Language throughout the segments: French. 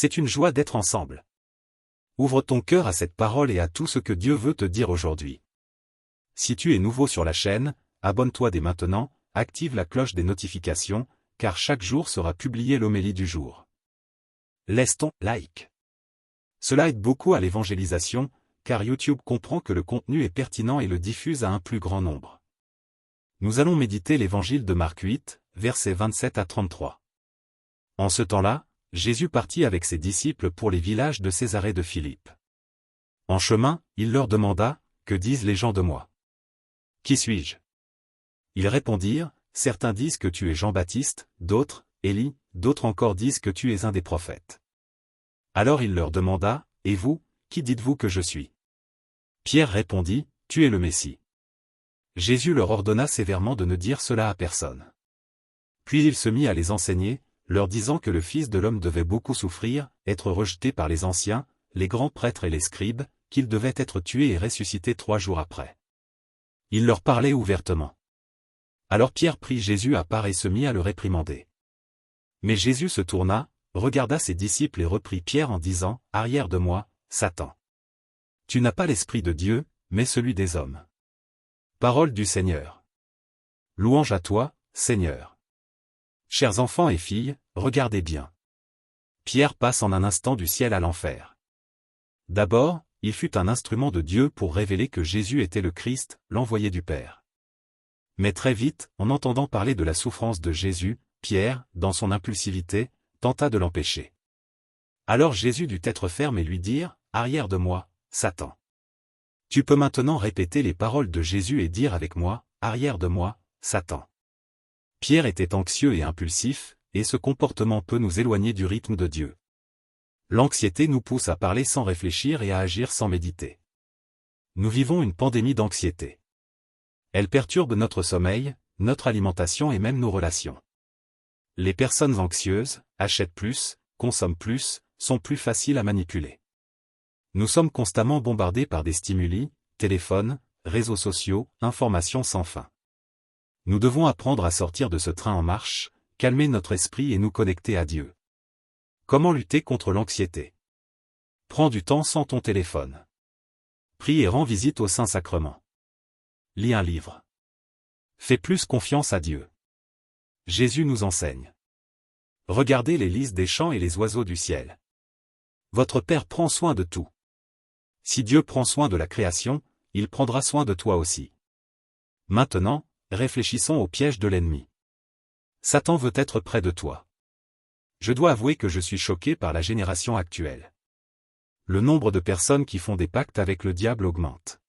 C'est une joie d'être ensemble. Ouvre ton cœur à cette parole et à tout ce que Dieu veut te dire aujourd'hui. Si tu es nouveau sur la chaîne, abonne-toi dès maintenant, active la cloche des notifications, car chaque jour sera publié l'homélie du jour. Laisse ton like. Cela aide beaucoup à l'évangélisation, car YouTube comprend que le contenu est pertinent et le diffuse à un plus grand nombre. Nous allons méditer l'évangile de Marc 8, versets 27 à 33. En ce temps-là, Jésus partit avec ses disciples pour les villages de Césarée de Philippe. En chemin, il leur demanda, « Que disent les gens de moi? Qui suis-je » Ils répondirent, « Certains disent que tu es Jean-Baptiste, d'autres, Élie, d'autres encore disent que tu es un des prophètes. » Alors il leur demanda, « Et vous, qui dites-vous que je suis » Pierre répondit, « Tu es le Messie. » Jésus leur ordonna sévèrement de ne dire cela à personne. Puis il se mit à les enseigner, leur disant que le Fils de l'homme devait beaucoup souffrir, être rejeté par les anciens, les grands prêtres et les scribes, qu'il devait être tué et ressuscité 3 jours après. Il leur parlait ouvertement. Alors Pierre prit Jésus à part et se mit à le réprimander. Mais Jésus se tourna, regarda ses disciples et reprit Pierre en disant, « Arrière de moi, Satan. Tu n'as pas l'esprit de Dieu, mais celui des hommes. » Parole du Seigneur. Louange à toi, Seigneur. Chers enfants et filles, regardez bien. Pierre passe en un instant du ciel à l'enfer. D'abord, il fut un instrument de Dieu pour révéler que Jésus était le Christ, l'envoyé du Père. Mais très vite, en entendant parler de la souffrance de Jésus, Pierre, dans son impulsivité, tenta de l'empêcher. Alors Jésus dut être ferme et lui dire, « Arrière de moi, Satan. » Tu peux maintenant répéter les paroles de Jésus et dire avec moi, « Arrière de moi, Satan. » Pierre était anxieux et impulsif, et ce comportement peut nous éloigner du rythme de Dieu. L'anxiété nous pousse à parler sans réfléchir et à agir sans méditer. Nous vivons une pandémie d'anxiété. Elle perturbe notre sommeil, notre alimentation et même nos relations. Les personnes anxieuses achètent plus, consomment plus, sont plus faciles à manipuler. Nous sommes constamment bombardés par des stimuli, téléphones, réseaux sociaux, informations sans fin. Nous devons apprendre à sortir de ce train en marche, calmer notre esprit et nous connecter à Dieu. Comment lutter contre l'anxiété? Prends du temps sans ton téléphone. Prie et rends visite au Saint-Sacrement. Lis un livre. Fais plus confiance à Dieu. Jésus nous enseigne. Regardez les lys des champs et les oiseaux du ciel. Votre Père prend soin de tout. Si Dieu prend soin de la création, il prendra soin de toi aussi. Maintenant, réfléchissons au piège de l'ennemi. Satan veut être près de toi. Je dois avouer que je suis choqué par la génération actuelle. Le nombre de personnes qui font des pactes avec le diable augmente.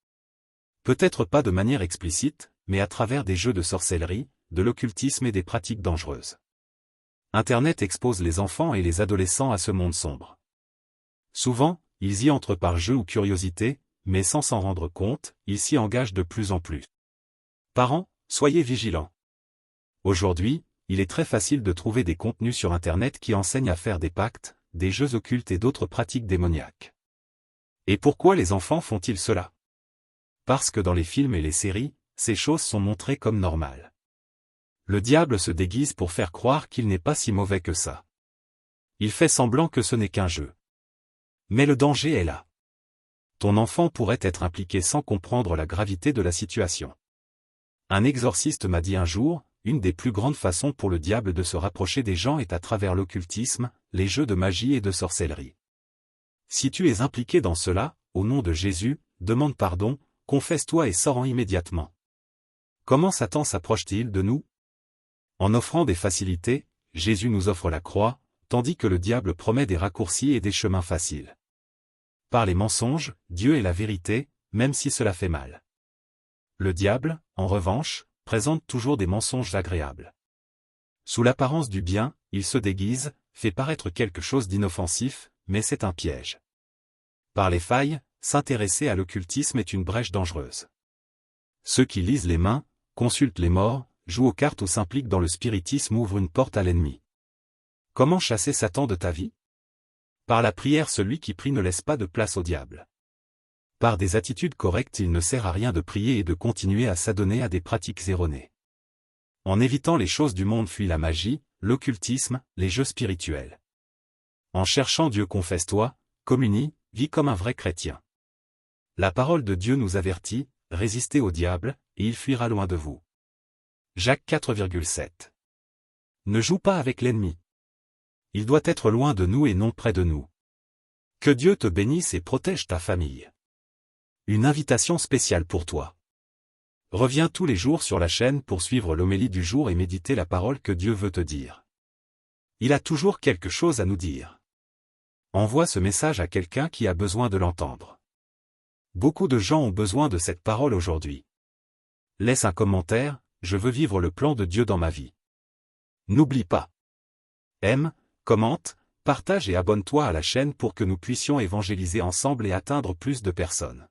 Peut-être pas de manière explicite, mais à travers des jeux de sorcellerie, de l'occultisme et des pratiques dangereuses. Internet expose les enfants et les adolescents à ce monde sombre. Souvent, ils y entrent par jeu ou curiosité, mais sans s'en rendre compte, ils s'y engagent de plus en plus. Parents, soyez vigilants. Aujourd'hui, il est très facile de trouver des contenus sur Internet qui enseignent à faire des pactes, des jeux occultes et d'autres pratiques démoniaques. Et pourquoi les enfants font-ils cela? Parce que dans les films et les séries, ces choses sont montrées comme normales. Le diable se déguise pour faire croire qu'il n'est pas si mauvais que ça. Il fait semblant que ce n'est qu'un jeu. Mais le danger est là. Ton enfant pourrait être impliqué sans comprendre la gravité de la situation. Un exorciste m'a dit un jour, une des plus grandes façons pour le diable de se rapprocher des gens est à travers l'occultisme, les jeux de magie et de sorcellerie. Si tu es impliqué dans cela, au nom de Jésus, demande pardon, confesse-toi et sors-en immédiatement. Comment Satan s'approche-t-il de nous? En offrant des facilités, Jésus nous offre la croix, tandis que le diable promet des raccourcis et des chemins faciles. Par les mensonges, Dieu est la vérité, même si cela fait mal. Le diable, en revanche, présente toujours des mensonges agréables. Sous l'apparence du bien, il se déguise, fait paraître quelque chose d'inoffensif, mais c'est un piège. Par les failles, s'intéresser à l'occultisme est une brèche dangereuse. Ceux qui lisent les mains, consultent les morts, jouent aux cartes ou s'impliquent dans le spiritisme ouvrent une porte à l'ennemi. Comment chasser Satan de ta vie? Par la prière, celui qui prie ne laisse pas de place au diable. Par des attitudes correctes, il ne sert à rien de prier et de continuer à s'adonner à des pratiques erronées. En évitant les choses du monde fuit la magie, l'occultisme, les jeux spirituels. En cherchant Dieu, confesse-toi, communie, vis comme un vrai chrétien. La parole de Dieu nous avertit, résistez au diable, et il fuira loin de vous. Jacques 4,7. Ne joue pas avec l'ennemi. Il doit être loin de nous et non près de nous. Que Dieu te bénisse et protège ta famille. Une invitation spéciale pour toi. Reviens tous les jours sur la chaîne pour suivre l'homélie du jour et méditer la parole que Dieu veut te dire. Il a toujours quelque chose à nous dire. Envoie ce message à quelqu'un qui a besoin de l'entendre. Beaucoup de gens ont besoin de cette parole aujourd'hui. Laisse un commentaire, je veux vivre le plan de Dieu dans ma vie. N'oublie pas. Aime, commente, partage et abonne-toi à la chaîne pour que nous puissions évangéliser ensemble et atteindre plus de personnes.